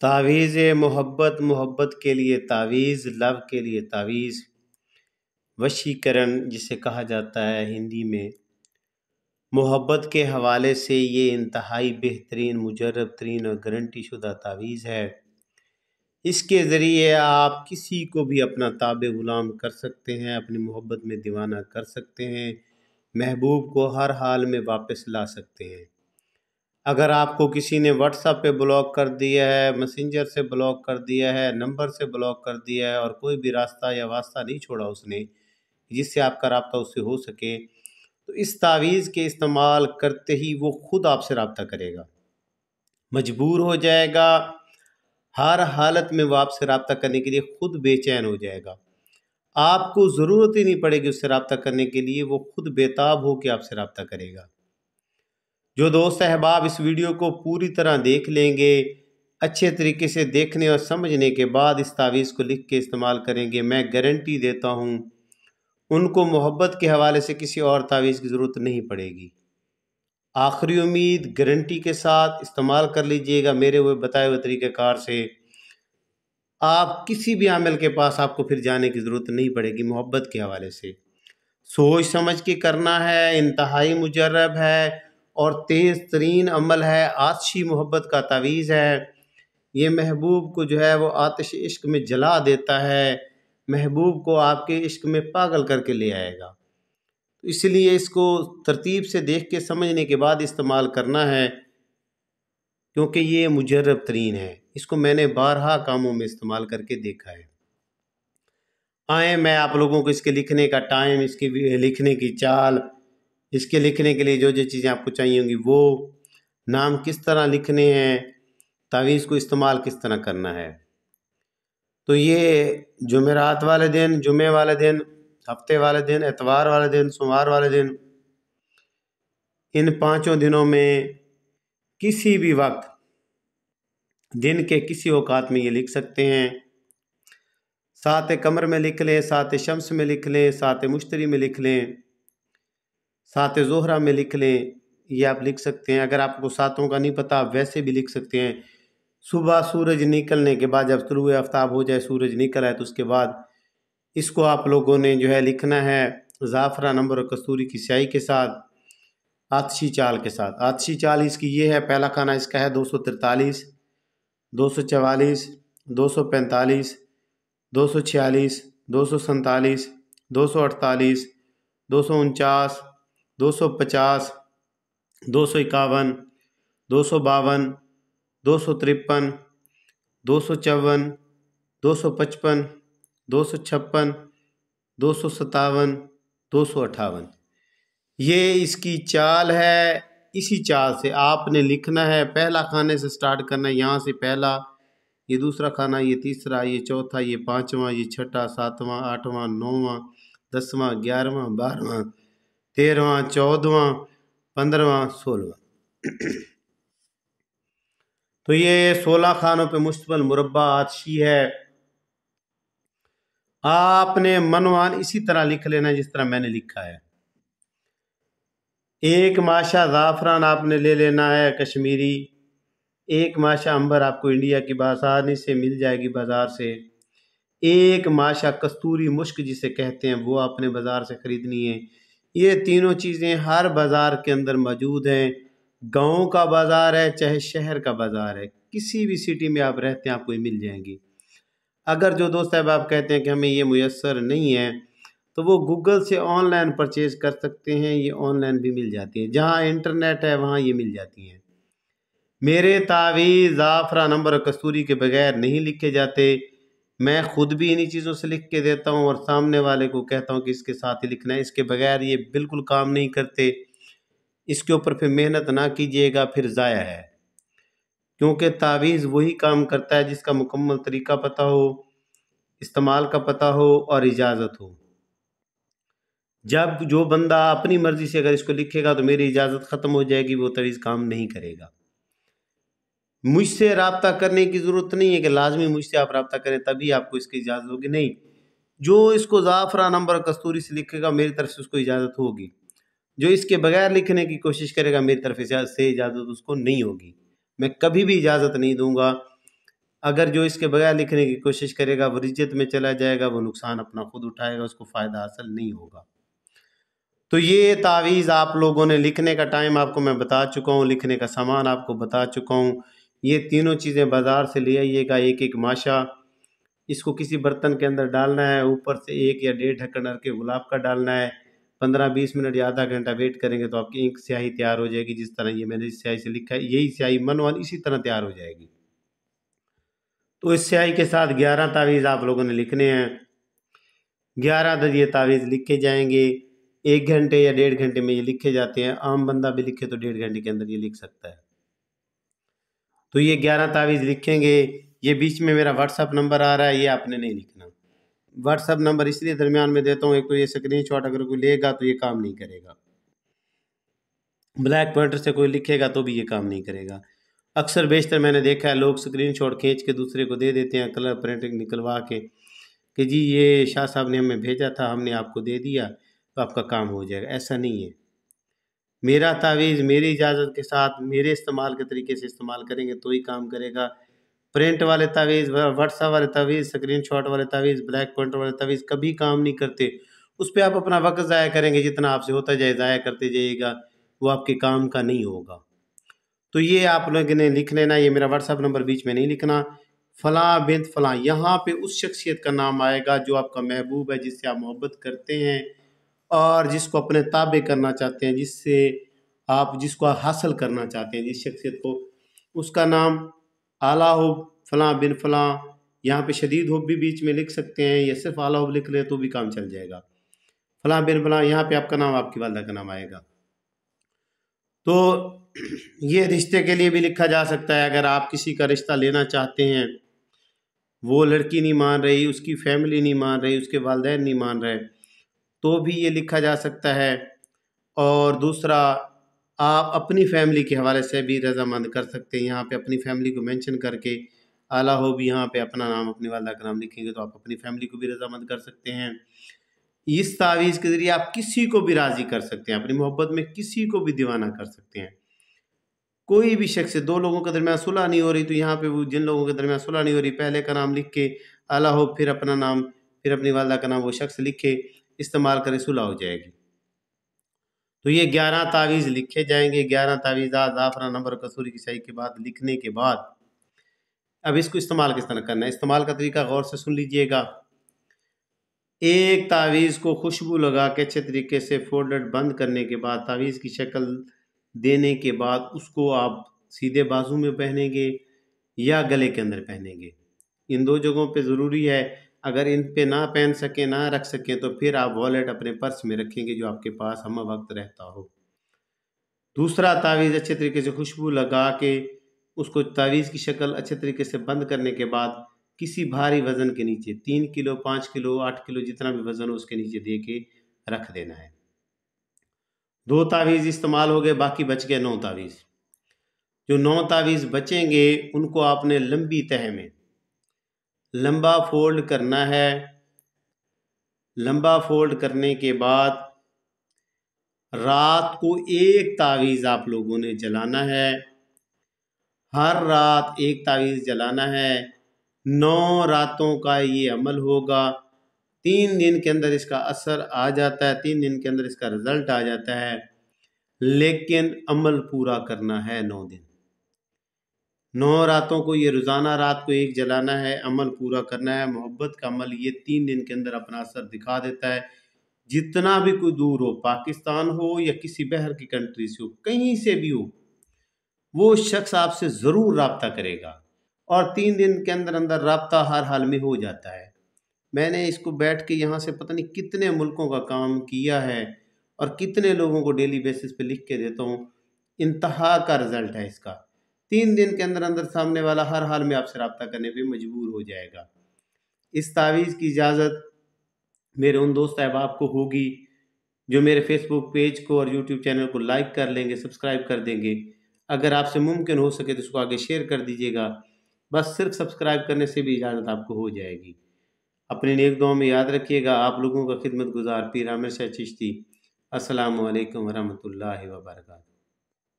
تعویذ محبت، محبت کے لیے تعویذ، لو کے لیے تعویذ، وشیکرن جسے کہا جاتا ہے ہندی میں۔ محبت کے حوالے سے یہ انتہائی بہترین، مجرب ترین اور گارنٹی شدہ تعویذ ہے۔ اس کے ذریعے آپ کسی کو بھی اپنا تابع غلام کر سکتے ہیں، اپنی محبت میں دیوانہ کر سکتے ہیں، محبوب کو ہر حال میں واپس لا سکتے ہیں۔ اگر آپ کو کسی نے واٹس ایپ پہ بلاک کر دیا ہے، میسنجر سے بلاک کر دیا ہے، نمبر سے بلاک کر دیا ہے اور کوئی بھی راستہ یا واسطہ نہیں چھوڑا اس نے جس سے آپ کا رابطہ اس سے ہو سکے، تو اس تعویذ کے استعمال کرتے ہی وہ خود آپ سے رابطہ کرے گا، مجبور ہو جائے گا، ہر حالت میں وہ آپ سے رابطہ کرنے کے لیے خود بے چین ہو جائے گا۔ آپ کو ضرورت ہی نہیں پڑے گی اس سے رابطہ کرنے کے لیے، وہ خود بےتاب ہو کے آپ سے رابطہ کرے گا۔ جو دوست احباب اس ویڈیو کو پوری طرح دیکھ لیں گے، اچھے طریقے سے دیکھنے اور سمجھنے کے بعد اس تعویذ کو لکھ کے استعمال کریں گے، میں گارنٹی دیتا ہوں ان کو محبت کے حوالے سے کسی اور تعویذ کی ضرورت نہیں پڑے گی۔ آخری امید، گارنٹی کے ساتھ استعمال کر لیجئے گا میرے ہوئے بتائے ہوئے طریقہ کار سے۔ آپ کسی بھی عامل کے پاس آپ کو پھر جانے کی ضرورت نہیں پڑے گی محبت کے حوالے سے۔ سوچ سمجھ کے کرنا ہے، انتہائی مجرب ہے اور تیز ترین عمل ہے، آتشی محبت کا تعویذ ہے۔ یہ محبوب کو جو ہے وہ آتش عشق میں جلا دیتا ہے، محبوب کو آپ کے عشق میں پاگل کر کے لے آئے گا۔ اس لیے اس کو ترتیب سے دیکھ کے سمجھنے کے بعد استعمال کرنا ہے، کیونکہ یہ مجرب ترین ہے، اس کو میں نے بارہا کاموں میں استعمال کر کے دیکھا ہے۔ آئیں میں آپ لوگوں کو اس کے لکھنے کا ٹائم، اس کے لکھنے کی چال، اس کے لکھنے کے لیے جو جو چیزیں آپ کو چاہیے ہوں گی، وہ نام کس طرح لکھنے ہیں، تعویذ کو استعمال کس طرح کرنا ہے۔ تو یہ جمعرات والے دن، جمعے والے دن، ہفتے والے دن، اتوار والے دن، سوموار والے دن، ان 5 دنوں میں کسی بھی وقت دن کے کسی اوقات میں یہ لکھ سکتے ہیں۔ ساعت قمر میں لکھ لیں، ساعت شمس میں لکھ لیں، ساعت مشتری میں لکھ لیں، ساعت زہرہ میں لکھ لیں، یہ آپ لکھ سکتے ہیں۔ اگر آپ کو ساعتوں کا نہیں پتہ آپ ویسے بھی لکھ سکتے ہیں۔ صبح سورج نکلنے کے بعد، جب طلوع آفتاب ہو جائے، سورج نکل آئے، تو اس کے بعد اس کو آپ لوگوں نے جو ہے لکھنا ہے زعفران نمبر اور کستوری کی سیاہی کے ساتھ، آتشی چال کے ساتھ۔ آتشی چال اس کی یہ ہے، پہلا کھانا اس کا ہے 243، 244، 245، 246، 247، 248، 249، 250، 251، 252، 253، 254، 255، 256، 257، 258۔ یہ اس کی چال ہے۔ اسی چال سے آپ نے لکھنا ہے، پہلا کھانے سے سٹارٹ کرنا ہے، یہاں سے پہلا، یہ دوسرا کھانا، یہ تیسرا، یہ چوتھا، یہ 5واں، یہ 6واں، 7واں، 8واں، 9واں، 10واں، 11واں، 12واں، 13واں، 14واں، 15واں، 16واں۔ تو یہ 16 خانوں پہ مشتمل مربع آتشی ہے۔ آپ نے منوان اسی طرح لکھ لینا جس طرح میں نے لکھا ہے۔ ایک ماشا زعفران آپ نے لے لینا ہے کشمیری، ایک ماشا عنبر آپ کو انڈیا کی بآسانی سے مل جائے گی بازار سے، ایک ماشا کستوری مشک جسے کہتے ہیں وہ آپ نے بازار سے خریدنی ہے۔ یہ تینوں چیزیں ہر بازار کے اندر موجود ہیں، گاؤں کا بازار ہے چاہے شہر کا بازار ہے، کسی بھی سٹی میں آپ رہتے ہیں آپ کو یہ مل جائیں گی۔ اگر جو دوست صاحب آپ کہتے ہیں کہ ہمیں یہ میسر نہیں ہے، تو وہ گوگل سے آن لائن پرچیز کر سکتے ہیں، یہ آن لائن بھی مل جاتی ہیں، جہاں انٹرنیٹ ہے وہاں یہ مل جاتی ہیں۔ میرے تعویذ زعفران نمبر اور کستوری کے بغیر نہیں لکھے جاتے، میں خود بھی انہی چیزوں سے لکھ کے دیتا ہوں اور سامنے والے کو کہتا ہوں کہ اس کے ساتھ ہی لکھنا ہے، اس کے بغیر یہ بالکل کام نہیں کرتے۔ اس کے اوپر پھر محنت نہ کیجیے گا، پھر ضائع ہے، کیونکہ تعویذ وہی کام کرتا ہے جس کا مکمل طریقہ پتہ ہو، استعمال کا پتہ ہو اور اجازت ہو۔ جب جو بندہ اپنی مرضی سے اگر اس کو لکھے گا تو میری اجازت ختم ہو جائے گی، وہ تعویذ کام نہیں کرے گا۔ مجھ سے رابطہ کرنے کی ضرورت نہیں ہے کہ لازمی مجھ سے آپ رابطہ کریں تبھی آپ کو اس کی اجازت ہوگی، نہیں، جو اس کو زعفران نمبر کستوری سے لکھے گا میری طرف سے اس کو اجازت ہوگی، جو اس کے بغیر لکھنے کی کوشش کرے گا میری طرف سے اجازت اس کو نہیں ہوگی، میں کبھی بھی اجازت نہیں دوں گا۔ اگر جو اس کے بغیر لکھنے کی کوشش کرے گا وہ رجت میں چلا جائے گا، وہ نقصان اپنا خود اٹھائے گا، اس کو فائدہ حاصل نہیں ہوگا۔ تو یہ تعویذ آپ لوگوں نے لکھنے کا ٹائم آپ کو میں بتا چکا ہوں، لکھنے کا سامان آپ کو بتا چکا ہوں۔ یہ تینوں چیزیں بازار سے لے آئیے گا، ایک ایک ماشا، اس کو کسی برتن کے اندر ڈالنا ہے، اوپر سے 1 یا 1.5 ڈھکن رکھ کے گلاب کا ڈالنا ہے، 15-20 منٹ یا آدھا گھنٹہ ویٹ کریں گے تو آپ کی انک سیاہی تیار ہو جائے گی، جس طرح یہ میں نے اس سیاہی سے لکھا ہے، یہی سیاہی منوال اسی طرح تیار ہو جائے گی۔ تو اس سیاہی کے ساتھ 11 تعویذ آپ لوگوں نے لکھنے ہیں، 11 عدد یہ تعویذ لکھے جائیں گے، 1 گھنٹے یا 1.5 گھنٹے میں یہ لکھے جاتے ہیں، عام بندہ بھی لکھے تو 1.5 گھنٹے کے اندر یہ لکھ سکتا ہے۔ تو یہ 11 تعویذ لکھیں گے، یہ بیچ میں میرا واٹس ایپ نمبر آ رہا ہے، یہ آپ نے نہیں لکھنا۔ واٹس ایپ نمبر اس لیے درمیان میں دیتا ہوں، ایک تو یہ اسکرین شاٹ اگر کوئی لے گا تو یہ کام نہیں کرے گا، بلیک پوائنٹر سے کوئی لکھے گا تو بھی یہ کام نہیں کرے گا۔ اکثر بیشتر میں نے دیکھا ہے لوگ اسکرین شاٹ کھینچ کے دوسرے کو دے دیتے ہیں کلر پرنٹنگ نکلوا کے کہ جی یہ شاہ صاحب نے ہمیں بھیجا تھا، ہم نے آپ کو دے دیا تو آپ کا کام ہو جائے گا۔ ایسا نہیں ہے، میرا تعویذ میری اجازت کے ساتھ میرے استعمال کے طریقے سے استعمال کریں گے تو ہی کام کرے گا۔ پرنٹ والے تعویذ، واٹس ایپ والے تعویذ، اسکرین شاٹ والے تعویذ، بلیک پوائنٹر والے تعویذ کبھی کام نہیں کرتے، اس پہ آپ اپنا وقت ضائع کریں گے، جتنا آپ سے ہوتا جائے ضائع کرتے جائیے گا، وہ آپ کے کام کا نہیں ہوگا۔ تو یہ آپ لوگوں نے لکھ لینا، یہ میرا واٹس ایپ نمبر بیچ میں نہیں لکھنا، فلاں بنت فلاں، یہاں پہ اس شخصیت کا نام آئے گا جو آپ کا محبوب ہے، جس سے آپ محبت کرتے ہیں اور جس کو اپنے تابع کرنا چاہتے ہیں، جس سے آپ جس کو حاصل کرنا چاہتے ہیں، جس شخصیت کو، اس کا نام اعلیٰ حب فلاں بن فلاں، یہاں پہ شدید حب بھی بیچ میں لکھ سکتے ہیں، یا صرف اعلیٰ حب لکھ لیں تو بھی کام چل جائے گا، فلاں بن فلاں، یہاں پہ آپ کا نام آپ کی والدہ کا نام آئے گا۔ تو یہ رشتے کے لیے بھی لکھا جا سکتا ہے، اگر آپ کسی کا رشتہ لینا چاہتے ہیں، وہ لڑکی نہیں مان رہی، اس کی فیملی نہیں مان رہی، اس کے والدین نہیں مان رہے، تو بھی یہ لکھا جا سکتا ہے۔ اور دوسرا، آپ اپنی فیملی کے حوالے سے بھی رضامند کر سکتے ہیں، یہاں پہ اپنی فیملی کو مینشن کر کے اعلیٰ ہو بھی یہاں پہ اپنا نام اپنی والدہ کا نام لکھیں گے تو آپ اپنی فیملی کو بھی رضامند کر سکتے ہیں۔ اس تعویذ کے ذریعے آپ کسی کو بھی راضی کر سکتے ہیں، اپنی محبت میں کسی کو بھی دیوانہ کر سکتے ہیں۔ کوئی بھی شخص، 2 لوگوں کے درمیان صلح نہیں ہو رہی تو یہاں پہ وہ جن لوگوں کے درمیان صلح نہیں ہو رہی، پہلے کا نام لکھ کے اعلیٰ ہو، پھر اپنا نام، پھر اپنی والدہ کا نام وہ شخص لکھے، استعمال کرے، صلح ہو جائے گی۔ تو یہ 11 تعویذ لکھے جائیں گے، 11 تعویذات زعفران، عنبر، کسوری کی سیاہی کے بعد لکھنے کے بعد اب اس کو استعمال کس طرح کرنا ہے، استعمال کا طریقہ غور سے سن لیجئے گا۔ ایک تعویذ کو خوشبو لگا کے اچھے طریقے سے فولڈڈ بند کرنے کے بعد، تعویذ کی شکل دینے کے بعد، اس کو آپ سیدھے بازو میں پہنیں گے یا گلے کے اندر پہنیں گے، ان 2 جگہوں پہ ضروری ہے۔ اگر ان پہ نہ پہن سکیں، نہ رکھ سکیں تو پھر آپ والیٹ اپنے پرس میں رکھیں گے جو آپ کے پاس ہمہ وقت رہتا ہو۔ دوسرا تعویذ اچھے طریقے سے خوشبو لگا کے اس کو تعویذ کی شکل اچھے طریقے سے بند کرنے کے بعد کسی بھاری وزن کے نیچے 3 کلو، 5 کلو، 8 کلو، جتنا بھی وزن ہو اس کے نیچے دے کے رکھ دینا ہے۔ 2 تعویذ استعمال ہو گئے، باقی بچ گئے 9 تعویذ۔ جو 9 تعویذ بچیں گے ان کو آپ نے لمبی تہہ میں لمبا فولڈ کرنا ہے۔ لمبا فولڈ کرنے کے بعد رات کو 1 تعویذ آپ لوگوں نے جلانا ہے، ہر رات 1 تعویذ جلانا ہے، 9 راتوں کا یہ عمل ہوگا، 3 دن کے اندر اس کا اثر آ جاتا ہے، 3 دن کے اندر اس کا رزلٹ آ جاتا ہے، لیکن عمل پورا کرنا ہے 9 دن، 9 راتوں کو یہ روزانہ رات کو 1 جلانا ہے، عمل پورا کرنا ہے۔ محبت کا عمل یہ 3 دن کے اندر اپنا اثر دکھا دیتا ہے، جتنا بھی کوئی دور ہو، پاکستان ہو یا کسی بحر کی کنٹری سے ہو، کہیں سے بھی ہو، وہ شخص آپ سے ضرور رابطہ کرے گا، اور 3 دن کے اندر اندر رابطہ ہر حال میں ہو جاتا ہے۔ میں نے اس کو بیٹھ کے یہاں سے پتہ نہیں کتنے ملکوں کا کام کیا ہے اور کتنے لوگوں کو ڈیلی بیسس پہ لکھ کے دیتا ہوں، انتہا کا رزلٹ ہے اس کا۔ 3 دن کے اندر اندر سامنے والا ہر حال میں آپ سے رابطہ کرنے پہ مجبور ہو جائے گا۔ اس تعویذ کی اجازت میرے ان دوست احباب کو ہوگی جو میرے فیس بک پیج کو اور یوٹیوب چینل کو لائک کر لیں گے، سبسکرائب کر دیں گے۔ اگر آپ سے ممکن ہو سکے تو اس کو آگے شیئر کر دیجیے گا، بس صرف سبسکرائب کرنے سے بھی اجازت آپ کو ہو جائے گی۔ اپنی نیک دعاؤں میں یاد رکھیے گا، آپ لوگوں کا خدمت گزار پیر عامر شاہ چشتی۔ السلام علیکم ورحمۃ اللہ وبرکاتہ۔